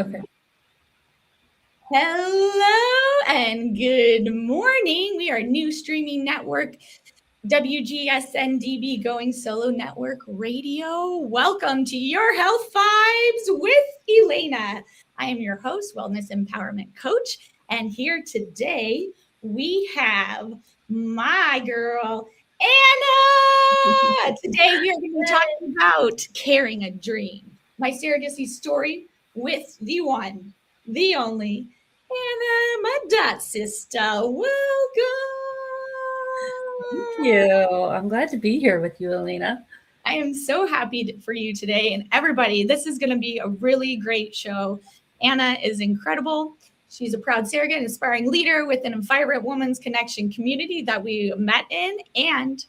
Okay. Hello and good morning. We are a new streaming network, WGSN-DB Going Solo Network Radio. Welcome to Your Health Vibes with Elana. I am your host, Wellness Empowerment Coach, and here today we have my girl, Anna. Today we are going to be talking about Carrying a Dream, my surrogacy story with the one, the only, Anna, my dot sister. Welcome. Thank you. I'm glad to be here with you, Elena. I am so happy for you today. And everybody, this is going to be a really great show. Anna is incredible. She's a proud surrogate and aspiring leader within a vibrant women's connection community that we met in. And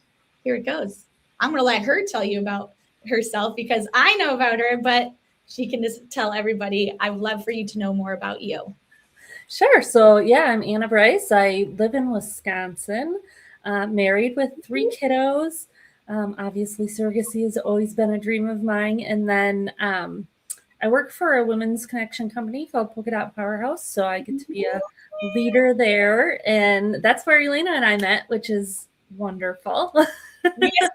here it goes. I'm going to let her tell you about herself because I know about her, but she can just tell everybody. I would love for you to know more about you. Sure. So, yeah, I'm Anna Brice. I live in Wisconsin, married with 3 kiddos. Obviously, surrogacy has always been a dream of mine. And then I work for a women's connection company called Polka Dot Powerhouse. So I get to be a leader there. And that's where Elena and I met, which is wonderful. Yes,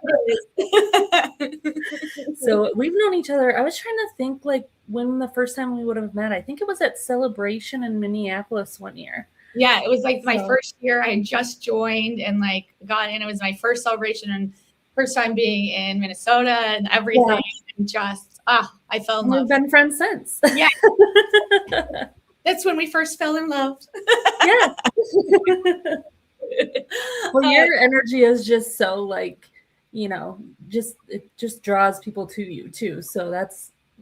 it is. So we've known each other. I was trying to think like when the first time we would have met. I think it was at Celebration in Minneapolis one year. Yeah, it was like my first year. I had just joined and like got in. It was my first celebration and first time being in Minnesota and everything. Yeah. And just I fell in love. We've been friends since. Yeah. That's when we first fell in love. Yeah. Well, your energy is just so like, you know, it just draws people to you too. So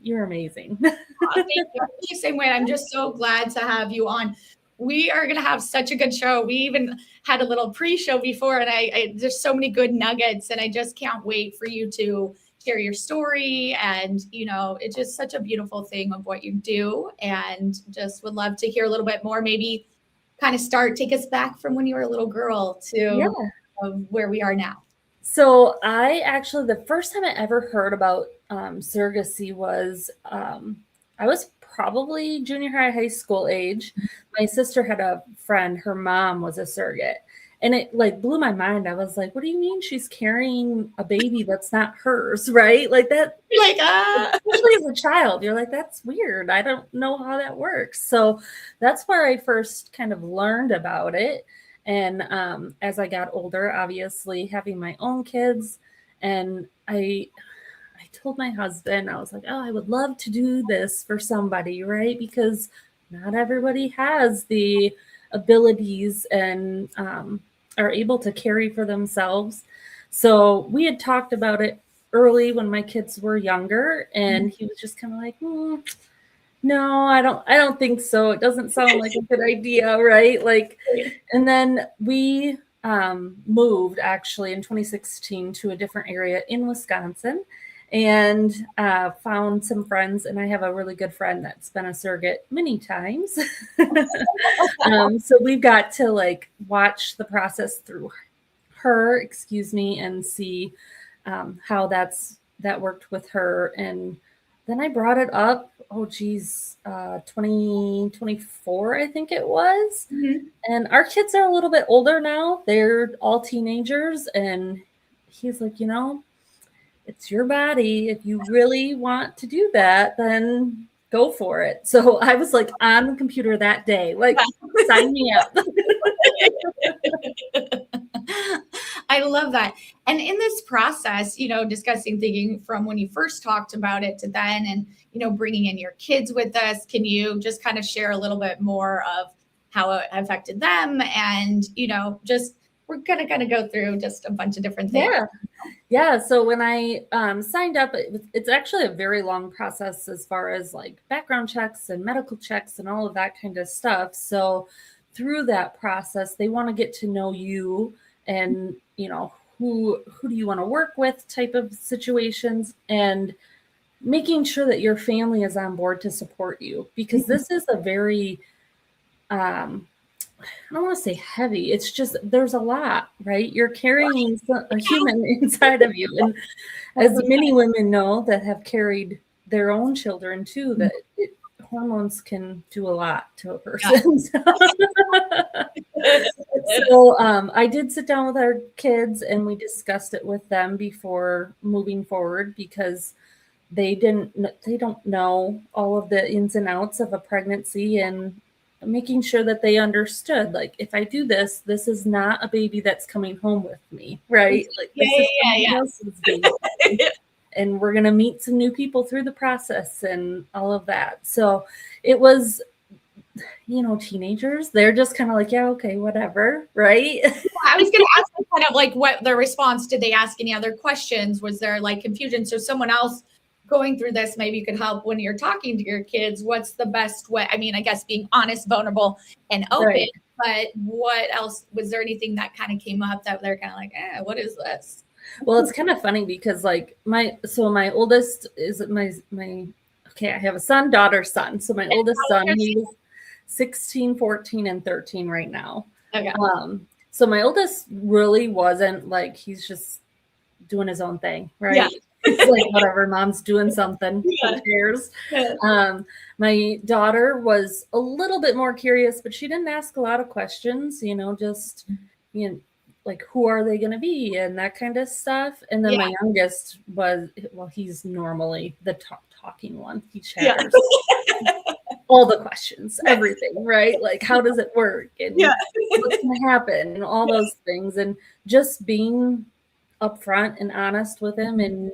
you're amazing. Thank you. The same way. I'm just so glad to have you on. We are going to have such a good show. We even had a little pre-show before, and there's so many good nuggets, and I just can't wait for you to share your story. And, you know, it's just such a beautiful thing of what you do, and just would love to hear a little bit more, maybe kind of take us back from when you were a little girl to where we are now. So the first time I ever heard about surrogacy was, I was probably junior high school age. My sister had a friend, her mom was a surrogate. And it like blew my mind. I was like, what do you mean she's carrying a baby that's not hers, right? Like that, especially as a child, you're like, that's weird. I don't know how that works. So that's where I first kind of learned about it. And as I got older, obviously having my own kids, and I told my husband, I was like, oh, I would love to do this for somebody, right? Because not everybody has the abilities and are able to carry for themselves. So we had talked about it early when my kids were younger, and he was just kind of like, no, I don't think so. It doesn't sound like a good idea, right? Like, and then we moved actually in 2016 to a different area in Wisconsin, and found some friends, and I have a really good friend that's been a surrogate many times. So we've got to like watch the process through her, and see how that worked with her. And then I brought it up, 2024, I think it was. Mm-hmm. And our kids are a little bit older now. They're all teenagers. And he's like, you know, it's your body. If you really want to do that, then go for it. So I was like on the computer that day, like sign me up. I love that. And in this process, you know, thinking from when you first talked about it to then, and, you know, bringing in your kids with us, can you just kind of share a little bit more of how it affected them? And, you know, just we're going to go through just a bunch of different things. Yeah. So when I signed up, it's actually a very long process as far as like background checks and medical checks and all of that kind of stuff. So through that process, they want to get to know you and, you know, who do you want to work with type of situations, and making sure that your family is on board to support you, because this is a very, I don't want to say heavy. It's just, there's a lot, right? You're carrying a human inside of you. And as many women know that have carried their own children too, that hormones can do a lot to a person. So I did sit down with our kids and we discussed it with them before moving forward, because they don't know all of the ins and outs of a pregnancy, and making sure that they understood, like, if I do this, this is not a baby that's coming home with me, right? Like, this is somebody else's baby. And we're going to meet some new people through the process and all of that. So it was, teenagers, they're just kind of like, yeah, okay, whatever, right? I was going to ask kind of like what their response. Did they ask any other questions? Was there like confusion? So someone else going through this, maybe you could help when you're talking to your kids. What's the best way? I mean, I guess being honest, vulnerable, and open. Right. But what else? Was there anything that kind of came up that they're kind of like, what is this? Well, it's kind of funny because like my oldest is my okay, I have a son, daughter, son. So my oldest son, he's 16, 14, and 13 right now. Okay. So my oldest really wasn't like, he's just doing his own thing, right? Yeah. It's like, whatever, mom's doing something. Who cares? Yeah. My daughter was a little bit more curious, but she didn't ask a lot of questions, just, like, who are they going to be and that kind of stuff. And then my youngest was, well, he's normally the talking one. He shatters all the questions, everything, right? Like, how does it work? And what's going to happen? And all those things. And just being upfront and honest with him and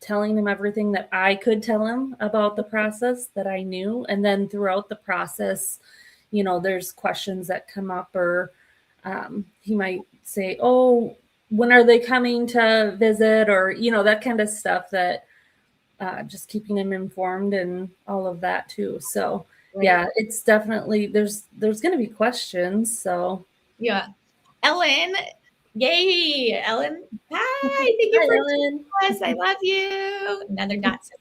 telling him everything that I could tell him about the process that I knew. And then throughout the process, there's questions that come up, or he might say, oh, when are they coming to visit? Or, that kind of stuff, that just keeping him informed and all of that too. So yeah, it's definitely, there's going to be questions. So yeah. Ellen, yay, Ellen. Hi, thank you for Ellen. Us. I love you. Another dot says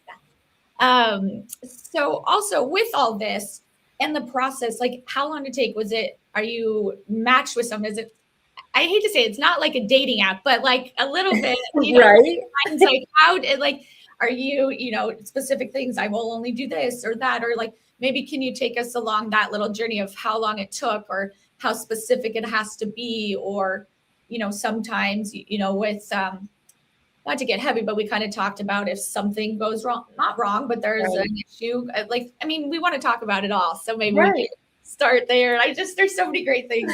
that. So also with all this and the process, like, how long did it take? Are you matched with someone? Is it, I hate to say it's not like a dating app, but like a little bit, right? Like, how did, like, are you, specific things? I will only do this or that, or like, maybe can you take us along that little journey of how long it took, or how specific it has to be, or, sometimes, with, not to get heavy, but we kind of talked about if something goes wrong, not wrong, but there's an issue. Like, I mean, we want to talk about it all. So maybe we can start there. There's so many great things.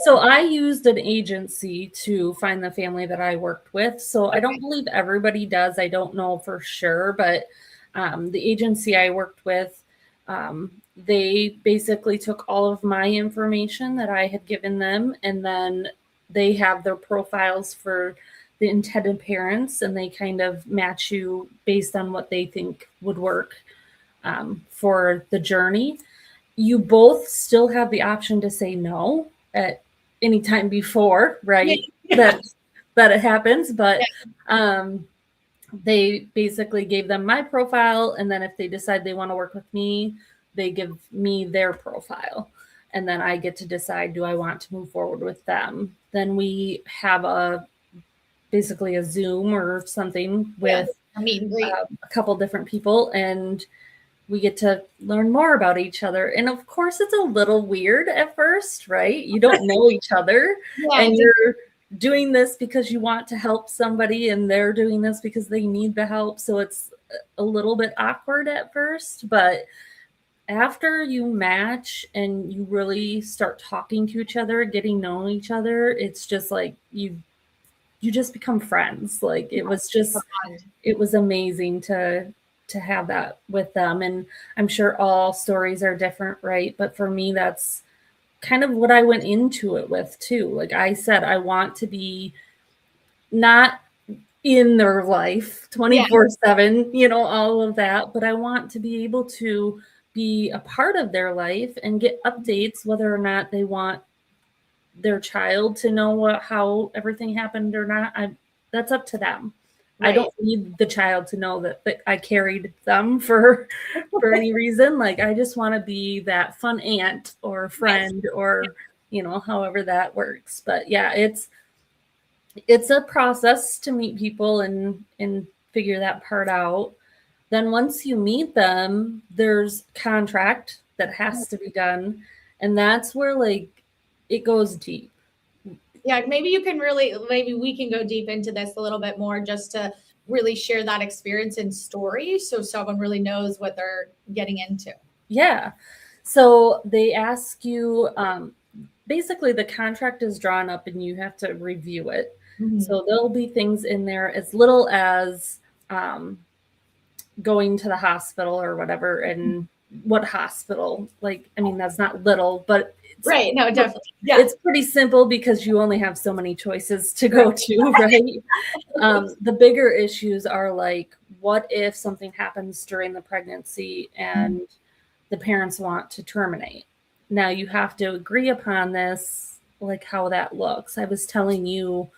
So I used an agency to find the family that I worked with. So I don't believe everybody does. I don't know for sure, but the agency I worked with, they basically took all of my information that I had given them, and then they have their profiles for the intended parents, and they kind of match you based on what they think would work for the journey. You both still have the option to say no at any time before, right? Yeah. That it happens, but they basically gave them my profile, and then if they decide they want to work with me, they give me their profile, and then I get to decide, do I want to move forward with them? Then we have basically a Zoom or something with a couple different people, and we get to learn more about each other. And of course, it's a little weird at first, right? You don't know each other, and you're doing this because you want to help somebody, and they're doing this because they need the help. So it's a little bit awkward at first, but after you match and you really start talking to each other, getting to know each other, it's just like you just become friends. Like, it was amazing to have that with them. And I'm sure all stories are different, right? But for me, that's kind of what I went into it with too. Like I said, I want to be not in their life 24/7, all of that, but I want to be able to be a part of their life and get updates, whether or not they want their child to know how everything happened or not. That's up to them. Right. I don't need the child to know that I carried them for any reason. Like, I just want to be that fun aunt or friend, or, however that works. But yeah, it's a process to meet people and figure that part out. Then once you meet them, there's contract that has to be done. And that's where like it goes deep. Yeah, maybe we can go deep into this a little bit more just to really share that experience and story so someone really knows what they're getting into. Yeah. So they ask you, basically the contract is drawn up and you have to review it. Mm-hmm. So there'll be things in there as little as going to the hospital or whatever, and what hospital. Like, I mean, that's not little, but right. No, definitely. Yeah. It's pretty simple because you only have so many choices to go to, right? The bigger issues are like, what if something happens during the pregnancy and the parents want to terminate? Now you have to agree upon this, like how that looks. I was telling you,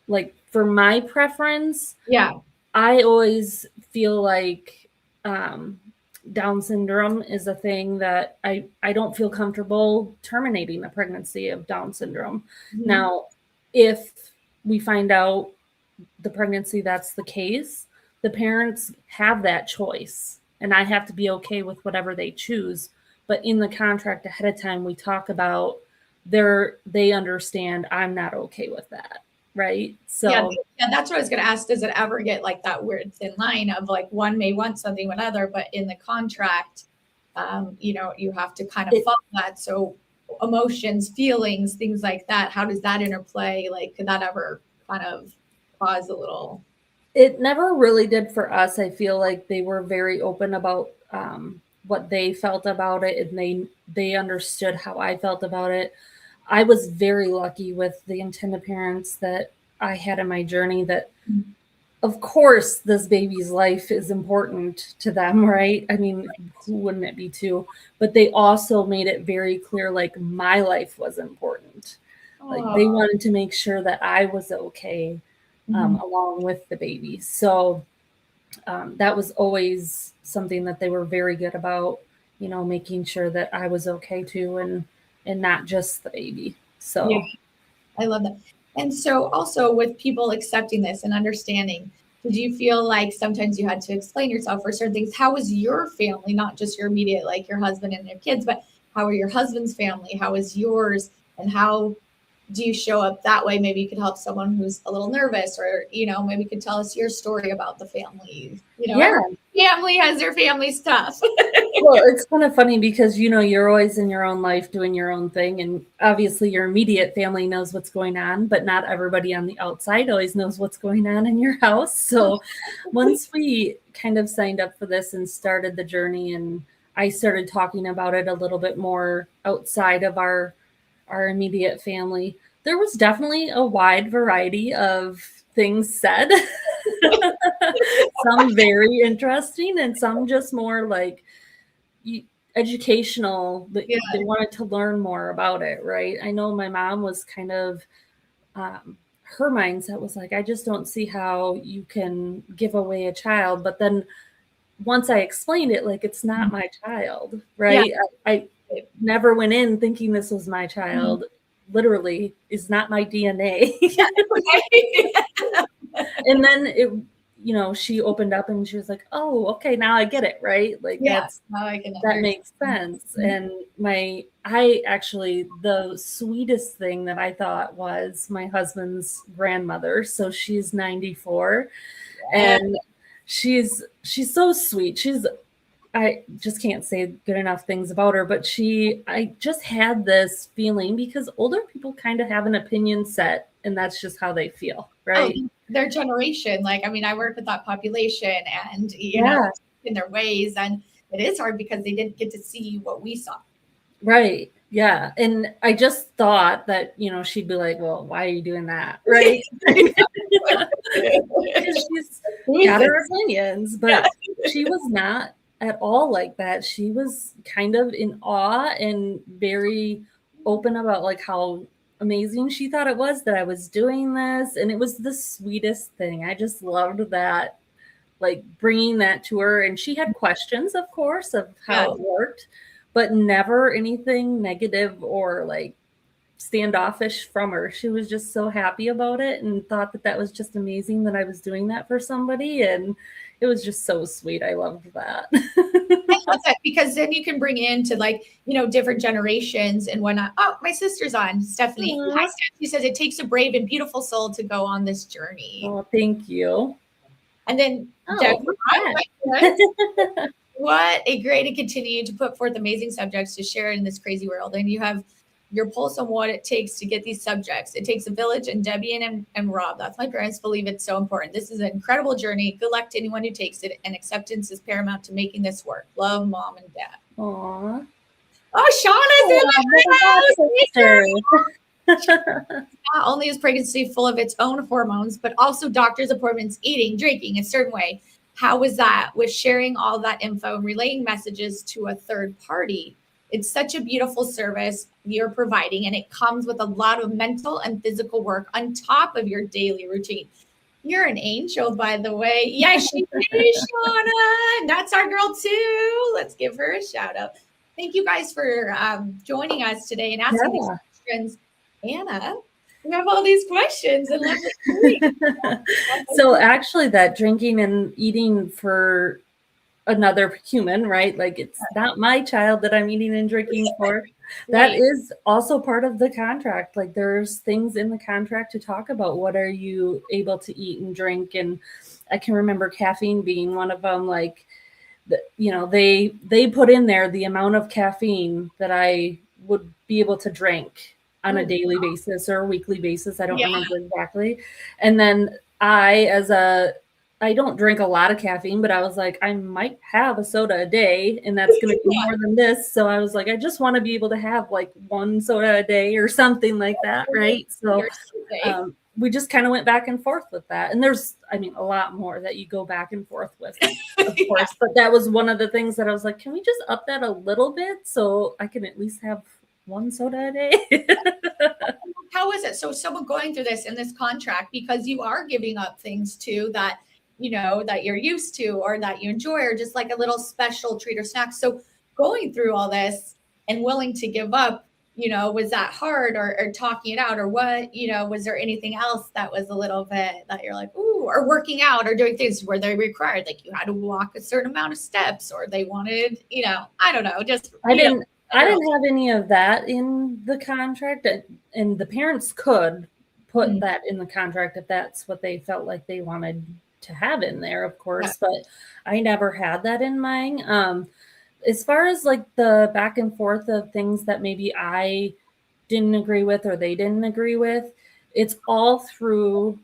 like for my preference, yeah, I always feel like Down syndrome is a thing that I don't feel comfortable terminating a pregnancy of Down syndrome. Mm-hmm. Now, if we find out the pregnancy that's the case, the parents have that choice, and I have to be okay with whatever they choose. But in the contract ahead of time, we talk about they understand I'm not okay with that. Right. So yeah, that's what I was going to ask. Does it ever get like that weird thin line of like one may want something, one other, but in the contract, you have to kind of follow that. So emotions, feelings, things like that. How does that interplay? Like, could that ever kind of cause a little? It never really did for us. I feel like they were very open about what they felt about it, and they understood how I felt about it. I was very lucky with the intended parents that I had in my journey that, of course, this baby's life is important to them, right? I mean, who wouldn't it be too? But they also made it very clear, like, my life was important. Like, they wanted to make sure that I was okay along with the baby. So that was always something that they were very good about, making sure that I was okay too, and not just the baby. So yeah, I love that. And so also with people accepting this and understanding, did you feel like sometimes you had to explain yourself for certain things? How was your family, not just your immediate, like your husband and your kids, but how are your husband's family? How is yours? And how do you show up that way? Maybe you could help someone who's a little nervous, or, maybe you could tell us your story about the family. Yeah. Every family has their family stuff. Well, it's kind of funny because, you're always in your own life doing your own thing. And obviously your immediate family knows what's going on, but not everybody on the outside always knows what's going on in your house. So once we kind of signed up for this and started the journey, and I started talking about it a little bit more outside of our immediate family, there was definitely a wide variety of things said. Some very interesting and some just more like educational, that they wanted to learn more about it, right? I know my mom was kind of her mindset was like, I just don't see how you can give away a child. But then once I explained it, like, it's not my child, right? I never went in thinking this was my child. Literally is not my DNA. And then she opened up and she was like, oh, okay, now I get it, right? Like, that makes sense. And the sweetest thing that I thought was my husband's grandmother. So she's 94 and she's so sweet. I just can't say good enough things about her, but I just had this feeling because older people kind of have an opinion set, and that's just how they feel, right? Their generation. Like, I mean, I work with that population, and, in their ways, and it is hard because they didn't get to see what we saw. Right. Yeah. And I just thought that, she'd be like, well, why are you doing that? Right. Because she's got her opinions, but she was not at all like that. She was kind of in awe and very open about like how amazing she thought it was that I was doing this. And it was the sweetest thing. I just loved that, like bringing that to her. And she had questions, of course, of how it worked, but never anything negative or like standoffish from her. She was just so happy about it and thought that that was just amazing that I was doing that for somebody. And it was just so sweet. I loved that. I love that, because then you can bring into like, different generations and whatnot. Oh, my sister's on, Stephanie. Hi, Steph. She says it takes a brave and beautiful soul to go on this journey. Oh, thank you. And then Deborah, what a great to continue to put forth amazing subjects to share in this crazy world. And you have your pulse on what it takes to get these subjects. It takes a village, and Debbie and Rob, that's my parents, believe it's so important. This is an incredible journey. Good luck to anyone who takes it, and acceptance is paramount to making this work. Love, Mom and Dad. Aww. Oh, Shauna's in the Not only is pregnancy full of its own hormones, but also doctor's appointments, eating, drinking a certain way. How was that with sharing all that info and relaying messages to a third party? It's such a beautiful service you're providing, and it comes with a lot of mental and physical work on top of your daily routine. You're an angel, by the way. Yes, she is, Shauna. That's our girl, too. Let's give her a shout out. Thank you guys for joining us today and asking these questions. Anna, we have all these questions. And so actually that drinking and eating for another human, right? Like it's not my child that I'm eating and drinking for. That is also part of the contract. Like there's things in the contract to talk about. What are you able to eat and drink? And I can remember caffeine being one of them. Like, they put in there the amount of caffeine that I would be able to drink on a daily basis or a weekly basis. I don't remember exactly. And then I don't drink a lot of caffeine, but I was like, I might have a soda a day, and that's going to be more than this. So I was like, I just want to be able to have like one soda a day or something like that, right? So we just kind of went back and forth with that. And there's, a lot more that you go back and forth with, of course. But that was one of the things that I was like, can we just up that a little bit so I can at least have one soda a day? How is it? So someone going through this in this contract, because you are giving up things too that, that you're used to or that you enjoy, or just like a little special treat or snack. So going through all this and willing to give up, was that hard, or talking it out, or what, was there anything else that was a little bit that you're like, ooh, or working out or doing things where they required, like you had to walk a certain amount of steps, or they wanted, I don't know, just, I didn't have any of that in the contract, and the parents could put that in the contract if that's what they felt like they wanted to have in there, of course, but I never had that in mine. As far as like the back and forth of things that maybe I didn't agree with or they didn't agree with, it's all through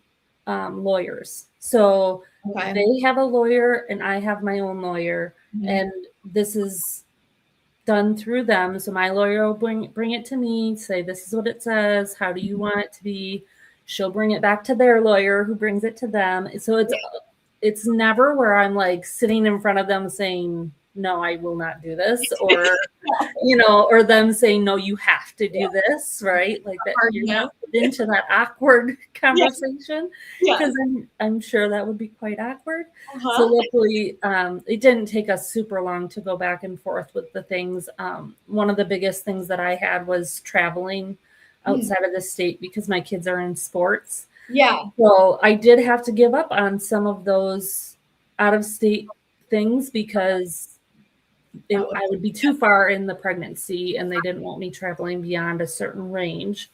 lawyers. So they have a lawyer and I have my own lawyer, and this is done through them. So my lawyer will bring it to me, say, this is what it says. How do you want it to be? She'll bring it back to their lawyer who brings it to them. So it's never where I'm like sitting in front of them saying, no, I will not do this, or, or them saying, no, you have to do this, right? Like that, you're not into that awkward conversation, because I'm sure that would be quite awkward. So luckily, it didn't take us super long to go back and forth with the things. One of the biggest things that I had was traveling outside of the state because my kids are in sports. Yeah. So I did have to give up on some of those out of state things because I would be too far in the pregnancy and they didn't want me traveling beyond a certain range.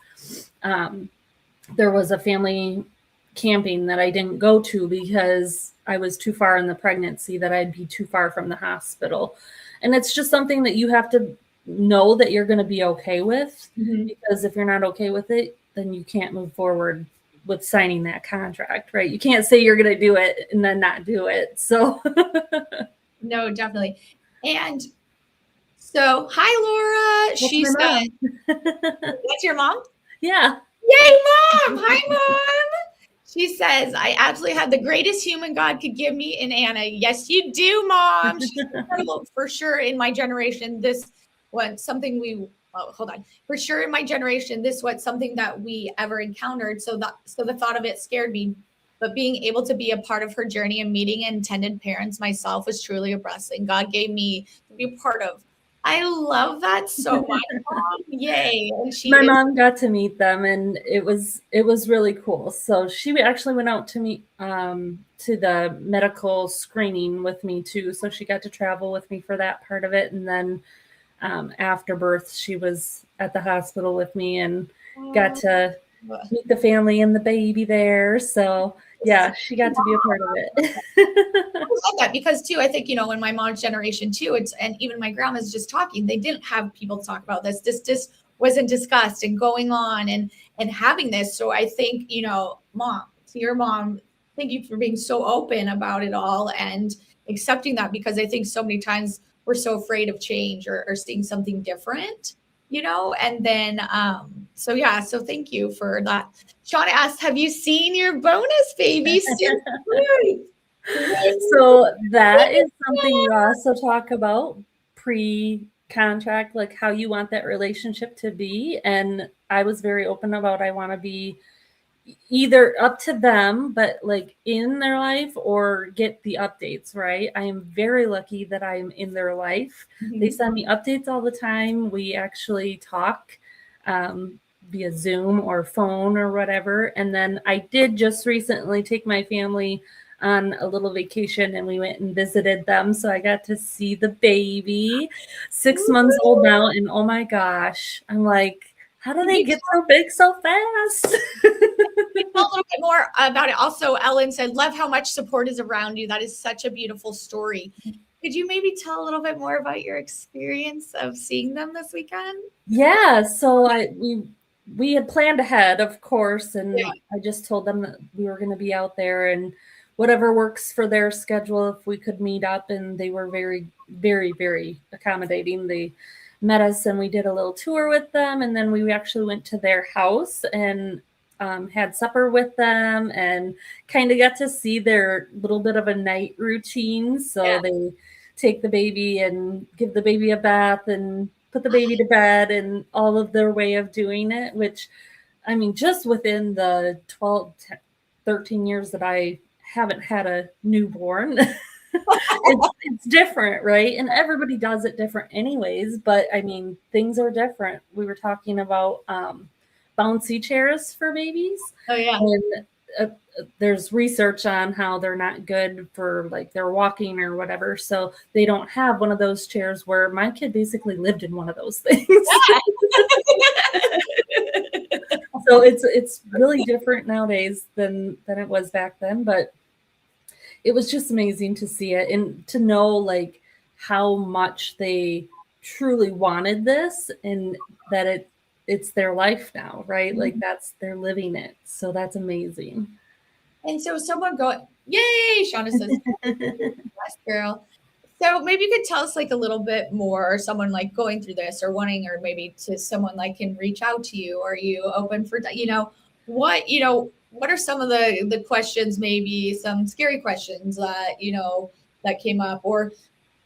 There was a family camping that I didn't go to because I was too far in the pregnancy, that I'd be too far from the hospital. And it's just something that you have to know that you're going to be okay with, because if you're not okay with it, then you can't move forward with signing that contract, right? You can't say you're going to do it and then not do it. So no, definitely. And so, hi, Laura. She said, that's your mom? Yeah. Yay, Mom. Hi, Mom. She says, I absolutely had the greatest human God could give me in Anna. Yes, you do, Mom. She's incredible. For sure, in my generation, this was something for sure in my generation, this was something that we ever encountered. So the thought of it scared me. But being able to be a part of her journey and meeting intended parents myself was truly a blessing. God gave me to be a part of. I love that so much, Mom. Yay. And My mom got to meet them, and it was really cool. So she actually went out to meet to the medical screening with me too. So she got to travel with me for that part of it. And then after birth, she was at the hospital with me and got to meet the family and the baby there. So yeah, she got to be a part of it. I love that because too, I think, in my mom's generation too, and even my grandma's just talking, they didn't have people talk about this. This just wasn't discussed and going on and having this. So I think, Mom, to your mom, thank you for being so open about it all and accepting that, because I think so many times we're so afraid of change or seeing something different, and then so thank you for that. Shauna asked, have you seen your bonus baby since birth? So that is something we also talk about pre-contract, like how you want that relationship to be. And I was very open about I want to be either up to them, but like in their life, or get the updates, right? I am very lucky that I'm in their life. Mm-hmm. They send me updates all the time. We actually talk via Zoom or phone or whatever. And then I did just recently take my family on a little vacation, and we went and visited them. So I got to see the baby, 6 months old now. And oh my gosh, I'm like, how do they get so big so fast? A little bit more about it. Also, Ellen said, love how much support is around you. That is such a beautiful story. Could you maybe tell a little bit more about your experience of seeing them this weekend? Yeah, so we had planned ahead, of course, and I just told them that we were going to be out there and whatever works for their schedule, if we could meet up. And they were very, very, very accommodating. They met us and we did a little tour with them, and then we actually went to their house and had supper with them and kind of got to see their little bit of a night routine. So they take the baby and give the baby a bath and put the baby to bed, and all of their way of doing it, which, I mean, just within the 12, 13 years that I haven't had a newborn, it's different, right? And everybody does it different anyways, but I mean, things are different. We were talking about bouncy chairs for babies. Oh yeah. And there's research on how they're not good for like their walking or whatever. So they don't have one of those chairs, where my kid basically lived in one of those things. So it's really different nowadays than it was back then, but it was just amazing to see it and to know like how much they truly wanted this, and that it's their life now, right? Mm-hmm. Like they're living it. So that's amazing. And so someone yay, Shauna says, yes, girl. So maybe you could tell us like a little bit more, or someone like going through this or wanting, or maybe to someone like can reach out to you. Are you open for, what are some of the questions, maybe some scary questions that, that came up, or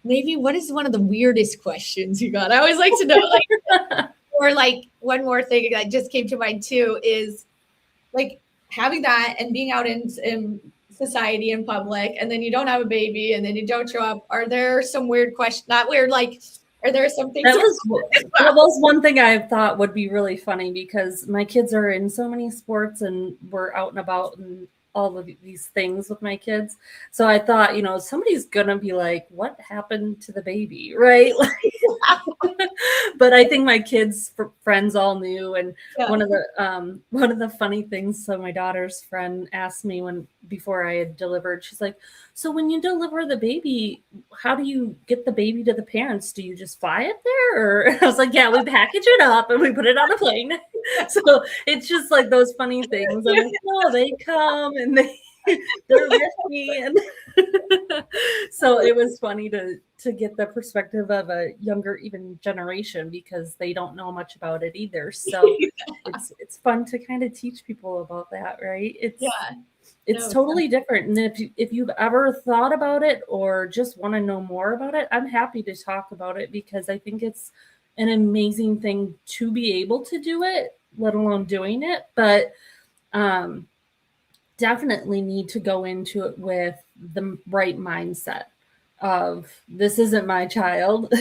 maybe what is one of the weirdest questions you got? I always like to know, like, or like one more thing that just came to mind too is like having that and being out in society in public, and then you don't have a baby, and then you don't show up. Are there some weird questions? Not weird, like, are there some things? That was one thing I thought would be really funny, because my kids are in so many sports and we're out and about and all of these things with my kids. So I thought, somebody's gonna be like, what happened to the baby, right? But I think my kids' friends all knew. And one of the funny things, so my daughter's friend asked me before I had delivered, she's like, so when you deliver the baby, how do you get the baby to the parents? Do you just fly it there? Or I was like, yeah, we package it up and we put it on a plane. So it's just like those funny things. I'm like, no, they come and they're with me. And so it was funny to get the perspective of a younger even generation, because they don't know much about it either. So it's fun to kind of teach people about that, right? It's totally different. And if you've ever thought about it or just want to know more about it, I'm happy to talk about it, because I think it's an amazing thing to be able to do it, let alone doing it. But definitely need to go into it with the right mindset of this isn't my child.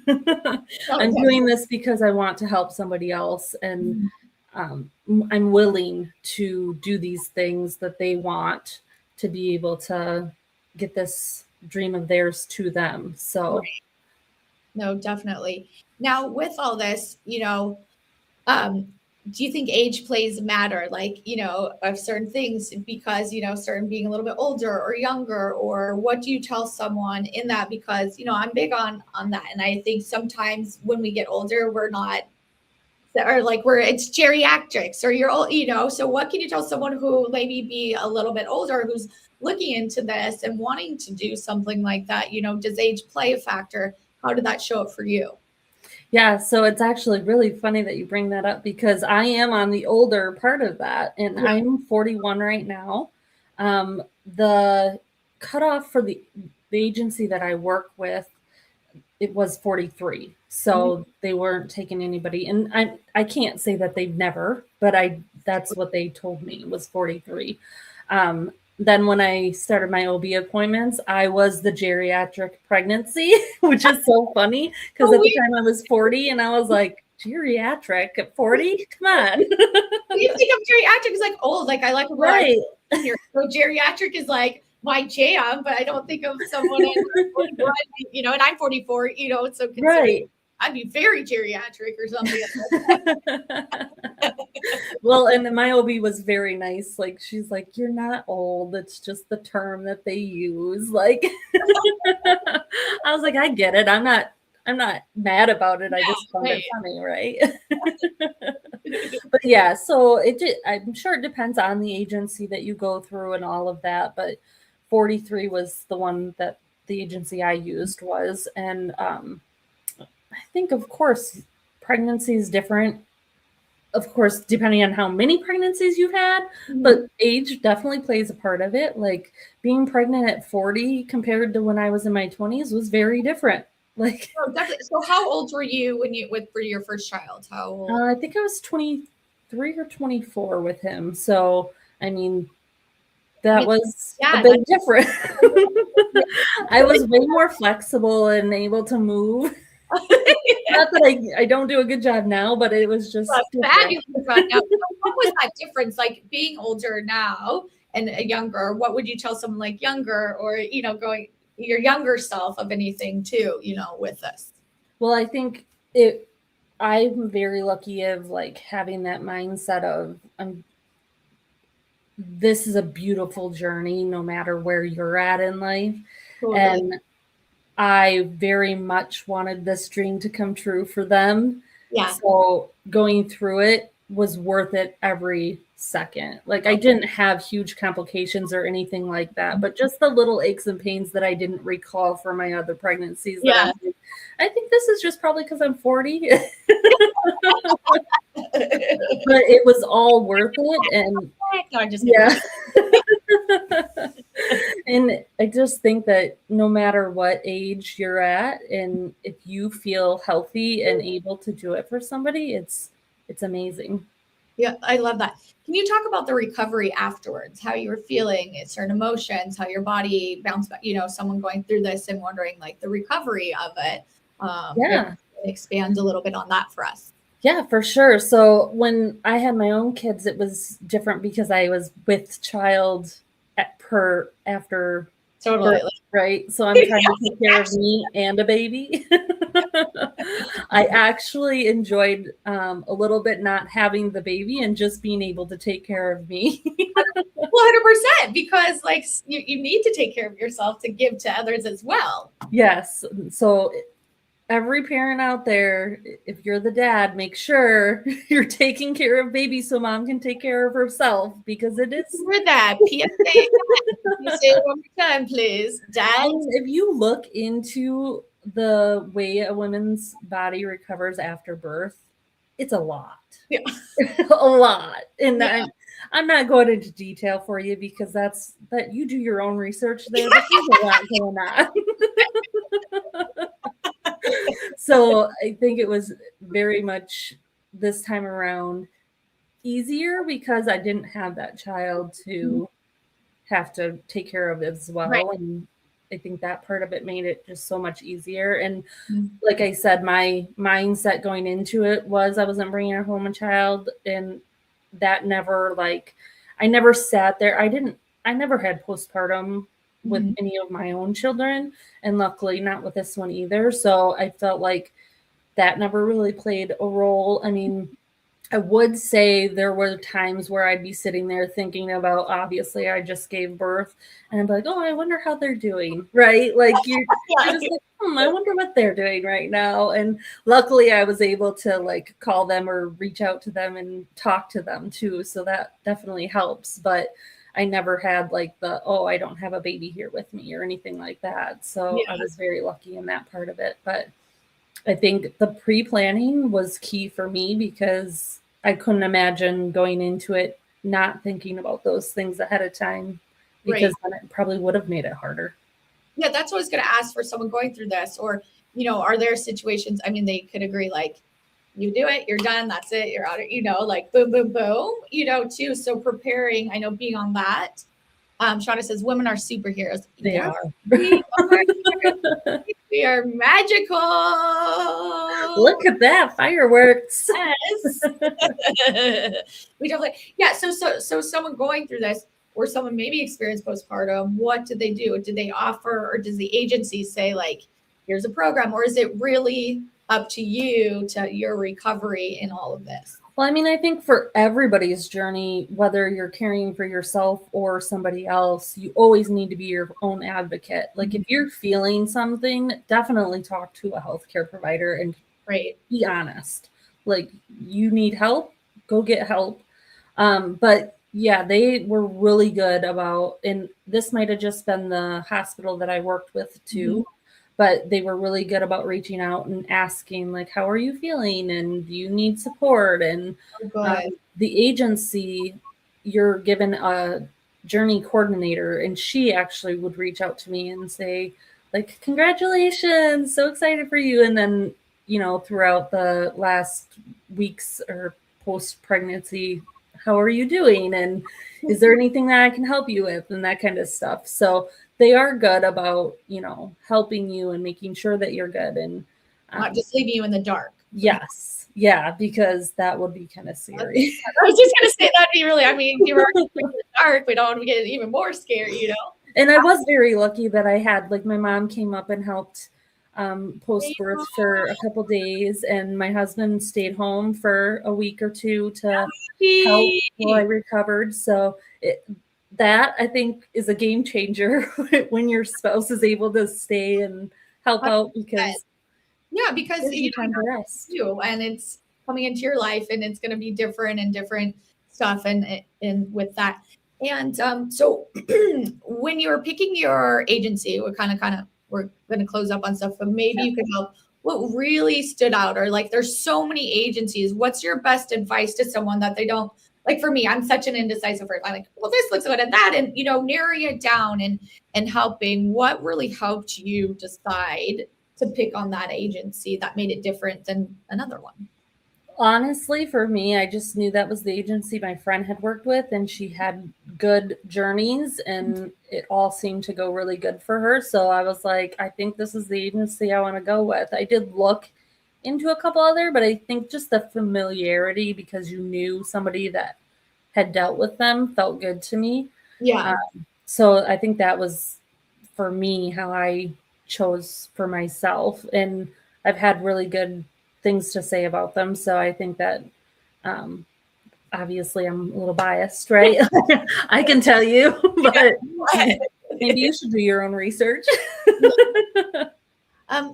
Oh, I'm doing this because I want to help somebody else, and I'm willing to do these things that they want to be able to get this dream of theirs to them. So right. No, definitely. Now, with all this, do you think age plays matter, like, of certain things, because, certain being a little bit older or younger, or what do you tell someone in that? Because, I'm big on that. And I think sometimes when we get older, we're not, or like it's geriatrics, or you're old, so what can you tell someone who maybe be a little bit older, who's looking into this and wanting to do something like that? Does age play a factor? How did that show up for you? yeah, so it's actually really funny that you bring that up, because I am on the older part of that, and Yeah. I'm 41 right now. The cutoff for the agency that I work with, it was 43. So they weren't taking anybody. And I can't say that they've never, but that's what they told me, was 43. Then when I started my OB appointments, I was the geriatric pregnancy, which is so funny, because at the time I was 40 and I was like, geriatric at 40? Come on. You think of geriatric as like old, like I like Right. here. So geriatric is like my jam, but I don't think of someone at 41, and I'm 44, so consider Right. I'd be very geriatric or something. Well, and my OB was very nice. Like, she's like, you're not old. It's just the term that they use. Like, I was like, I get it. I'm not mad about it. I just found it funny, right? But yeah, so I'm sure it depends on the agency that you go through and all of that. But 43 was the one that the agency I used was. And I think, of course, pregnancy is different, of course, depending on how many pregnancies you've had, but age definitely plays a part of it. Like, being pregnant at 40 compared to when I was in my 20s was very different. Like, Oh, definitely. So how old were you for your first child? How old? I think I was 23 or 24 with him. So, I mean, that was a big difference. I was way more flexible and able to move. Not that I don't do a good job now, but it was just fabulous. Now, what was that difference, like being older now and younger? What would you tell someone like younger, or going your younger self of anything too, with this? Well, I think I'm very lucky of like having that mindset of this is a beautiful journey no matter where you're at in life. Totally. And I very much wanted this dream to come true for them. Yeah. So going through it was worth it every second. Like, I didn't have huge complications or anything like that, but just the little aches and pains that I didn't recall from my other pregnancies. Yeah. I think this is just probably because I'm 40. But it was all worth it. And no, I'm just yeah. And I just think that no matter what age you're at, and if you feel healthy and able to do it for somebody, it's amazing. Yeah, I love that. Can you talk about the recovery afterwards? How you were feeling, certain emotions, how your body bounced back, someone going through this and wondering like the recovery of it. Yeah. Expand a little bit on that for us. Yeah, for sure. So when I had my own kids, it was different because I was with child after totally birth, right? So I'm trying to take care of me and a baby. I actually enjoyed a little bit not having the baby and just being able to take care of me. 100%, because like you need to take care of yourself to give to others as well. Yes. So every parent out there, if you're the dad, make sure you're taking care of baby so mom can take care of herself, because it is. For that, PSA. Say it one more time, please. Dad. If you look into the way a woman's body recovers after birth, it's a lot. Yeah. A lot. And yeah. I'm not going into detail for you, because that you do your own research there, but there's a lot going on. So I think it was very much this time around easier because I didn't have that child to have to take care of as well. Right. And I think that part of it made it just so much easier. And like I said, my mindset going into it was I wasn't bringing home a child, and that never I never sat there. I never had postpartum with any of my own children, and luckily not with this one either. So I felt like that never really played a role. I mean, I would say there were times where I'd be sitting there thinking about, obviously, I just gave birth, and I'd be like, oh, I wonder how they're doing, right? Like you're just like, I wonder what they're doing right now. And luckily I was able to like call them or reach out to them and talk to them too. So that definitely helps. But I never had like the, oh, I don't have a baby here with me or anything like that. So I was very lucky in that part of it. But I think the pre-planning was key for me because I couldn't imagine going into it not thinking about those things ahead of time, because then it probably would have made it harder. Yeah, that's what I was going to ask for someone going through this. Or, you know, are there situations, I mean, they could agree, like, you do it, you're done, that's it, you're out, you know, like boom, boom, boom, you know, too. So preparing, I know being on that, Shauna says, women are superheroes. They are. We are magical. Look at that, fireworks. Yes. We definitely, yeah. So someone going through this, or someone maybe experienced postpartum, what did they do? Did they offer, or does the agency say like, here's a program, or is it really up to you, to your recovery in all of this? Well, I mean, I think for everybody's journey, whether you're caring for yourself or somebody else, you always need to be your own advocate. Like if you're feeling something, definitely talk to a healthcare provider and be honest. Like you need help, go get help. But yeah, they were really good about, and this might have just been the hospital that I worked with too. But they were really good about reaching out and asking, like, how are you feeling? And do you need support? And the agency, you're given a journey coordinator, and she actually would reach out to me and say, like, congratulations, so excited for you. And then, you know, throughout the last weeks or post-pregnancy, how are you doing? And is there anything that I can help you with? And that kind of stuff. So they are good about, you know, helping you and making sure that you're good and not just leaving you in the dark. Yes. Yeah, because that would be kind of scary. I was just going to say that'd be really, I mean, you were in the dark, we don't want to get even more scary, you know? And I was very lucky that I had, like, my mom came up and helped post-birth for a couple days, and my husband stayed home for a week or two to help while I recovered. So that I think is a game changer when your spouse is able to stay and help out, because because you know, and it's coming into your life, and it's going to be different and different stuff, and with that. And so when you were picking your agency, we're going to close up on stuff, but maybe you could help. What really stood out, or like, there's so many agencies. What's your best advice to someone that they don't, like for me, I'm such an indecisive person. I'm like, well, this looks good and that, and, you know, narrowing it down and helping. What really helped you decide to pick on that agency that made it different than another one? Honestly, for me, I just knew that was the agency my friend had worked with, and she had good journeys, and it all seemed to go really good for her. So I was like, I think this is the agency I want to go with. I did look into a couple other, but I think just the familiarity, because you knew somebody that had dealt with them, felt good to me. Yeah. So I think that was, for me, how I chose for myself. And I've had really good things to say about them. So I think that obviously I'm a little biased, right? I can tell you, but maybe you should do your own research.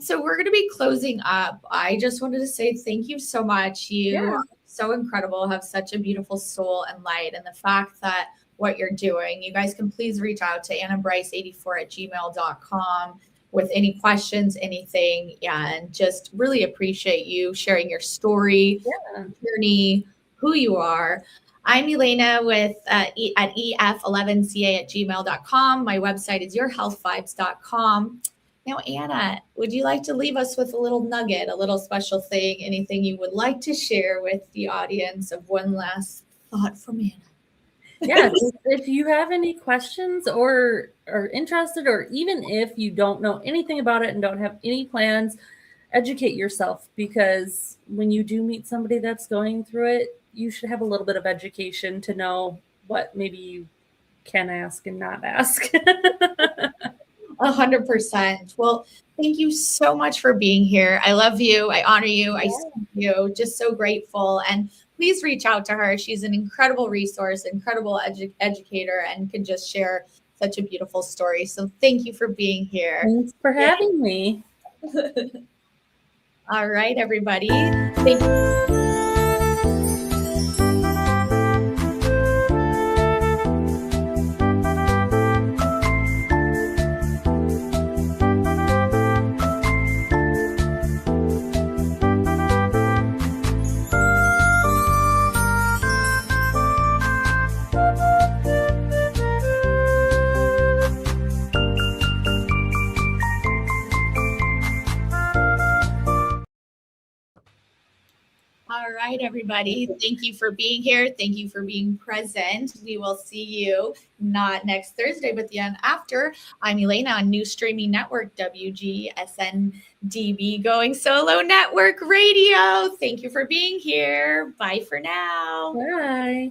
So we're going to be closing up. I just wanted to say thank you so much. You are so incredible, have such a beautiful soul and light. And the fact that what you're doing, you guys can please reach out to annabrice84@gmail.com with any questions, anything, and just really appreciate you sharing your story, journey, who you are. I'm Elena with at ef11ca@gmail.com. My website is yourhealthvibes.com. Now, Anna, would you like to leave us with a little nugget, a little special thing, anything you would like to share with the audience of one last thought from Anna? Yeah, if you have any questions or are interested, or even if you don't know anything about it and don't have any plans, educate yourself, because when you do meet somebody that's going through it, you should have a little bit of education to know what maybe you can ask and not ask. 100%. Well, thank you so much for being here. I love you. I honor you. I see you. Just so grateful. And please reach out to her. She's an incredible resource, incredible educator, and can just share such a beautiful story. So thank you for being here. Thanks for having me. All right, everybody. Thank you. All right, everybody. Thank you for being here. Thank you for being present. We will see you not next Thursday, but the end after. I'm Elena on New Streaming Network, WGSN-DB, Going Solo Network Radio. Thank you for being here. Bye for now. Bye.